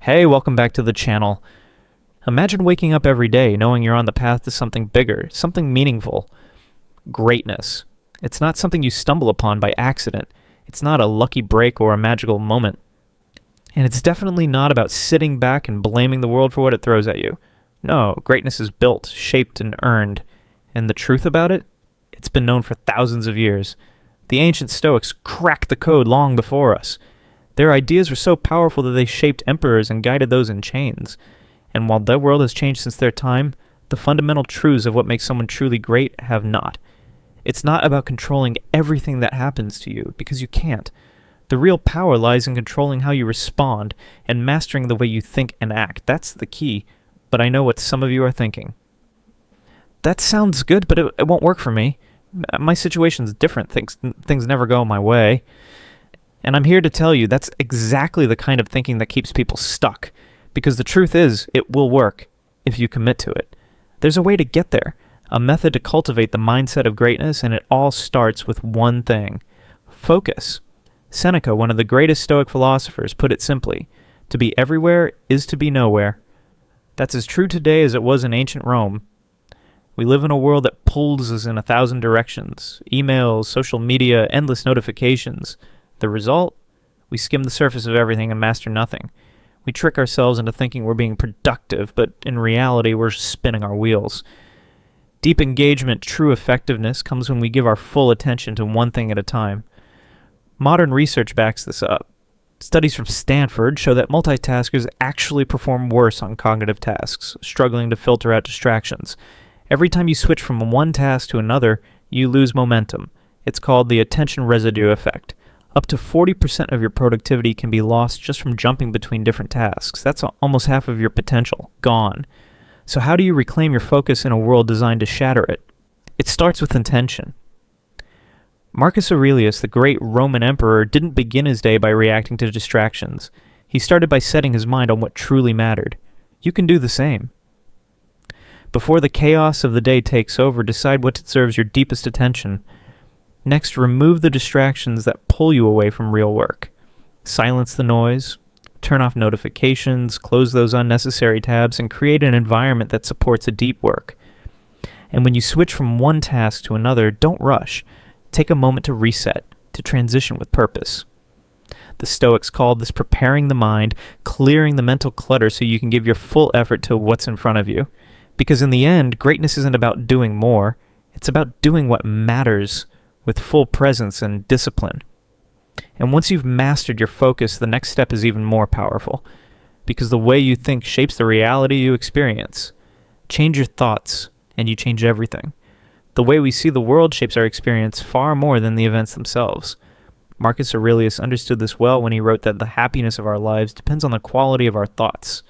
Hey, welcome back to the channel. Imagine waking up every day knowing you're on the path to something bigger, something meaningful. Greatness. It's not something you stumble upon by accident. It's not a lucky break or a magical moment. And it's definitely not about sitting back and blaming the world for what it throws at you. No, greatness is built, shaped, and earned. And the truth about it? It's been known for thousands of years. The ancient Stoics cracked the code long before us. Their ideas were so powerful that they shaped emperors and guided those in chains. And while the world has changed since their time, the fundamental truths of what makes someone truly great have not. It's not about controlling everything that happens to you, because you can't. The real power lies in controlling how you respond and mastering the way you think and act. That's the key. But I know what some of you are thinking. That sounds good, but it won't work for me. My situation's different. Things never go my way. And I'm here to tell you that's exactly the kind of thinking that keeps people stuck. Because the truth is, it will work if you commit to it. There's a way to get there, a method to cultivate the mindset of greatness, and it all starts with one thing: focus. Seneca, one of the greatest Stoic philosophers, put it simply: to be everywhere is to be nowhere. That's as true today as it was in ancient Rome. We live in a world that pulls us in 1,000 directions: emails, social media, endless notifications. The result? We skim the surface of everything and master nothing. We trick ourselves into thinking we're being productive, but in reality we're spinning our wheels. Deep engagement, true effectiveness, comes when we give our full attention to one thing at a time. Modern research backs this up. Studies from Stanford show that multitaskers actually perform worse on cognitive tasks, struggling to filter out distractions. Every time you switch from one task to another, you lose momentum. It's called the attention residue effect. Up to 40% of your productivity can be lost just from jumping between different tasks. That's almost half of your potential gone. So how do you reclaim your focus in a world designed to shatter it? It starts with intention. Marcus Aurelius, the great Roman emperor, didn't begin his day by reacting to distractions. He started by setting his mind on what truly mattered. You can do the same. Before the chaos of the day takes over, decide what deserves your deepest attention. Next, remove the distractions that pull you away from real work. Silence the noise, turn off notifications, close those unnecessary tabs, and create an environment that supports a deep work. And when you switch from one task to another, don't rush. Take a moment to reset, to transition with purpose. The Stoics called this preparing the mind, clearing the mental clutter so you can give your full effort to what's in front of you. Because in the end, greatness isn't about doing more, it's about doing what matters with full presence and discipline. And once you've mastered your focus, the next step is even more powerful, because the way you think shapes the reality you experience. Change your thoughts, and you change everything. The way we see the world shapes our experience far more than the events themselves. Marcus Aurelius understood this well when he wrote that the happiness of our lives depends on the quality of our thoughts.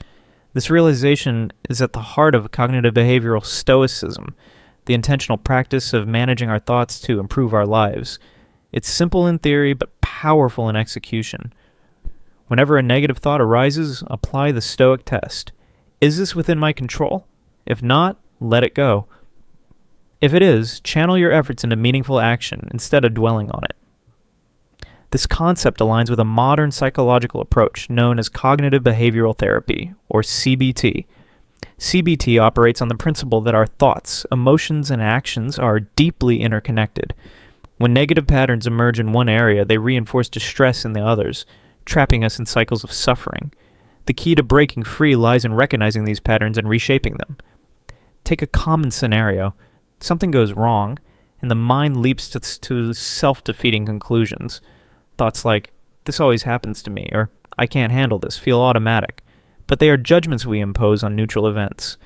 This realization is at the heart of cognitive behavioral Stoicism, the intentional practice of managing our thoughts to improve our lives. It's simple in theory, but powerful in execution. Whenever a negative thought arises, apply the Stoic test. Is this within my control? If not, let it go. If it is, channel your efforts into meaningful action instead of dwelling on it. This concept aligns with a modern psychological approach known as cognitive behavioral therapy, or CBT. CBT operates on the principle that our thoughts, emotions, and actions are deeply interconnected. When negative patterns emerge in one area, they reinforce distress in the others, trapping us in cycles of suffering. The key to breaking free lies in recognizing these patterns and reshaping them. Take a common scenario. Something goes wrong, and the mind leaps to self-defeating conclusions. Thoughts like, "This always happens to me," or "I can't handle this," feel automatic. But they are judgments we impose on neutral events.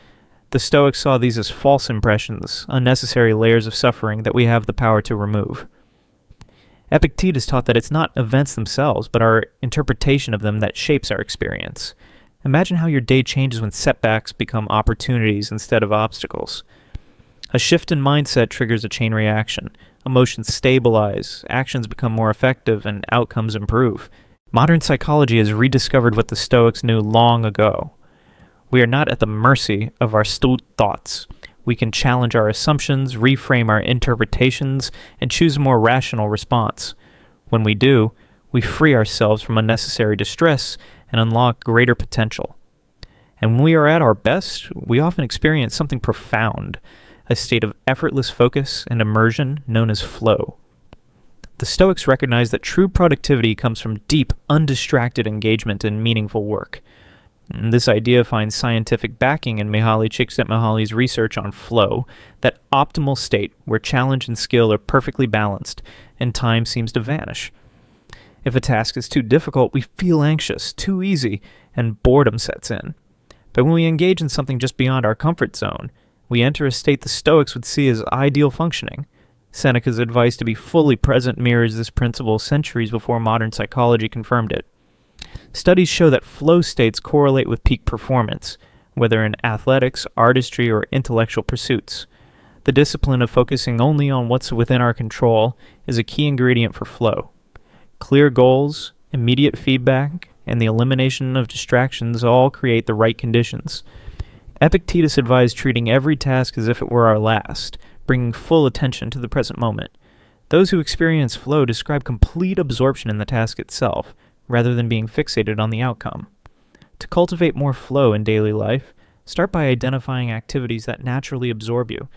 The Stoics saw these as false impressions, unnecessary layers of suffering that we have the power to remove. Epictetus taught that it's not events themselves, but our interpretation of them that shapes our experience. Imagine how your day changes when setbacks become opportunities instead of obstacles. A shift in mindset triggers a chain reaction. Emotions stabilize, actions become more effective, and outcomes improve. Modern psychology has rediscovered what the Stoics knew long ago. We are not at the mercy of our thoughts. We can challenge our assumptions, reframe our interpretations, and choose a more rational response. When we do, we free ourselves from unnecessary distress and unlock greater potential. And when we are at our best, we often experience something profound, a state of effortless focus and immersion known as flow. The Stoics recognize that true productivity comes from deep, undistracted engagement in meaningful work. And this idea finds scientific backing in Mihaly Csikszentmihalyi's research on flow, that optimal state where challenge and skill are perfectly balanced and time seems to vanish. If a task is too difficult, we feel anxious, too easy, and boredom sets in. But when we engage in something just beyond our comfort zone, we enter a state the Stoics would see as ideal functioning. Seneca's advice to be fully present mirrors this principle centuries before modern psychology confirmed it. Studies show that flow states correlate with peak performance, whether in athletics, artistry, or intellectual pursuits. The discipline of focusing only on what's within our control is a key ingredient for flow. Clear goals, immediate feedback, and the elimination of distractions all create the right conditions. Epictetus advised treating every task as if it were our last, bringing full attention to the present moment. Those who experience flow describe complete absorption in the task itself, rather than being fixated on the outcome. To cultivate more flow in daily life, start by identifying activities that naturally absorb you.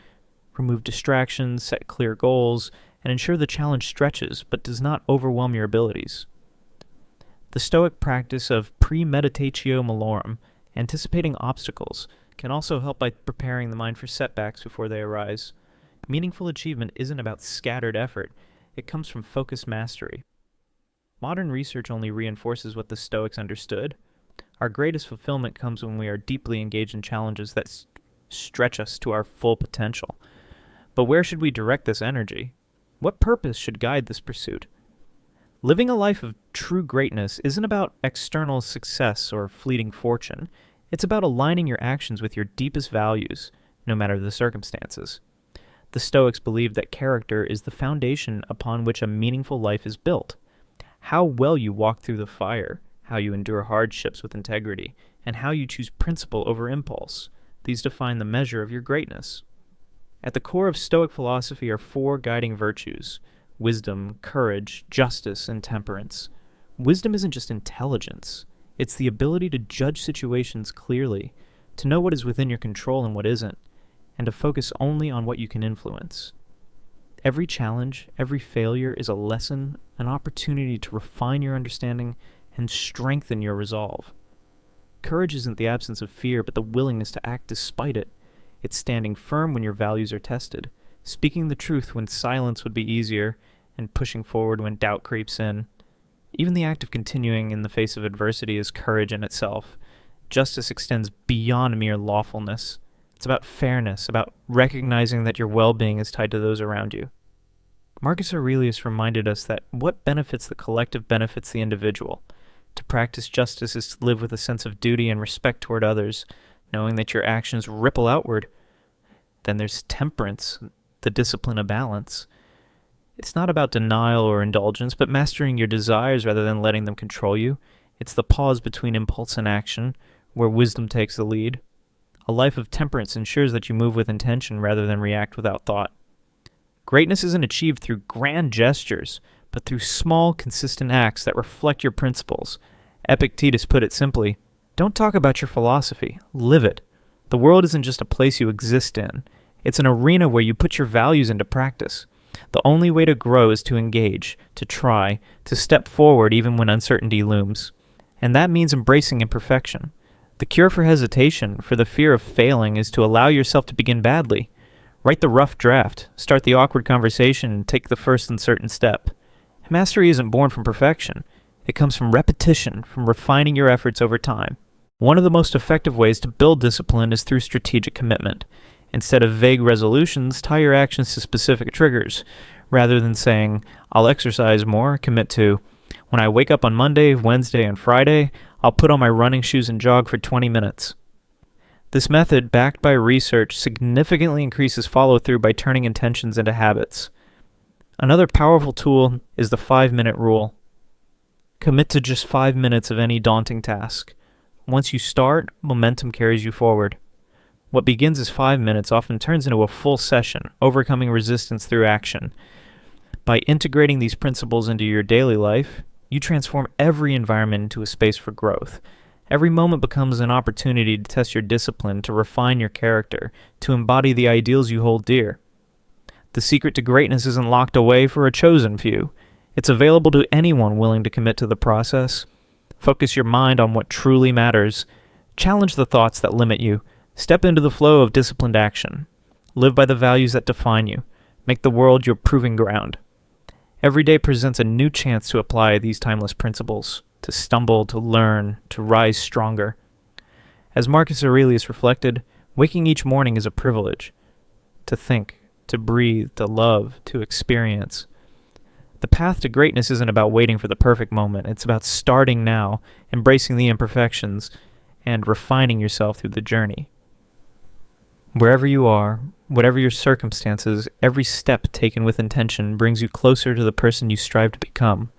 Remove distractions, set clear goals, and ensure the challenge stretches but does not overwhelm your abilities. The Stoic practice of premeditatio malorum, anticipating obstacles, can also help by preparing the mind for setbacks before they arise. Meaningful achievement isn't about scattered effort, it comes from focused mastery. Modern research only reinforces what the Stoics understood. Our greatest fulfillment comes when we are deeply engaged in challenges that stretch us to our full potential. But where should we direct this energy? What purpose should guide this pursuit? Living a life of true greatness isn't about external success or fleeting fortune. It's about aligning your actions with your deepest values, no matter the circumstances. The Stoics believed that character is the foundation upon which a meaningful life is built. How well you walk through the fire, how you endure hardships with integrity, and how you choose principle over impulse. These define the measure of your greatness. At the core of Stoic philosophy are four guiding virtues: wisdom, courage, justice, and temperance. Wisdom isn't just intelligence. It's the ability to judge situations clearly, to know what is within your control and what isn't, and to focus only on what you can influence. Every challenge, every failure is a lesson, an opportunity to refine your understanding and strengthen your resolve. Courage isn't the absence of fear, but the willingness to act despite it. It's standing firm when your values are tested, speaking the truth when silence would be easier, and pushing forward when doubt creeps in. Even the act of continuing in the face of adversity is courage in itself. Justice extends beyond mere lawfulness. It's about fairness, about recognizing that your well-being is tied to those around you. Marcus Aurelius reminded us that what benefits the collective benefits the individual. To practice justice is to live with a sense of duty and respect toward others, knowing that your actions ripple outward. Then there's temperance, the discipline of balance. It's not about denial or indulgence, but mastering your desires rather than letting them control you. It's the pause between impulse and action, where wisdom takes the lead. A life of temperance ensures that you move with intention rather than react without thought. Greatness isn't achieved through grand gestures, but through small, consistent acts that reflect your principles. Epictetus put it simply, don't talk about your philosophy, live it. The world isn't just a place you exist in. It's an arena where you put your values into practice. The only way to grow is to engage, to try, to step forward even when uncertainty looms. And that means embracing imperfection. The cure for hesitation, for the fear of failing, is to allow yourself to begin badly. Write the rough draft, start the awkward conversation, and take the first uncertain step. Mastery isn't born from perfection. It comes from repetition, from refining your efforts over time. One of the most effective ways to build discipline is through strategic commitment. Instead of vague resolutions, tie your actions to specific triggers. Rather than saying, I'll exercise more, commit to, when I wake up on Monday, Wednesday, and Friday, I'll put on my running shoes and jog for 20 minutes. This method, backed by research, significantly increases follow-through by turning intentions into habits. Another powerful tool is the 5-minute rule. Commit to just 5 minutes of any daunting task. Once you start, momentum carries you forward. What begins as 5 minutes often turns into a full session, overcoming resistance through action. By integrating these principles into your daily life, You transform every environment into a space for growth. Every moment becomes an opportunity to test your discipline, to refine your character, to embody the ideals you hold dear. The secret to greatness isn't locked away for a chosen few. It's available to anyone willing to commit to the process. Focus your mind on what truly matters. Challenge the thoughts that limit you. Step into the flow of disciplined action. Live by the values that define you. Make the world your proving ground. Every day presents a new chance to apply these timeless principles, to stumble, to learn, to rise stronger. As Marcus Aurelius reflected, waking each morning is a privilege. To think, to breathe, to love, to experience. The path to greatness isn't about waiting for the perfect moment. It's about starting now, embracing the imperfections, and refining yourself through the journey. Wherever you are, whatever your circumstances, every step taken with intention brings you closer to the person you strive to become.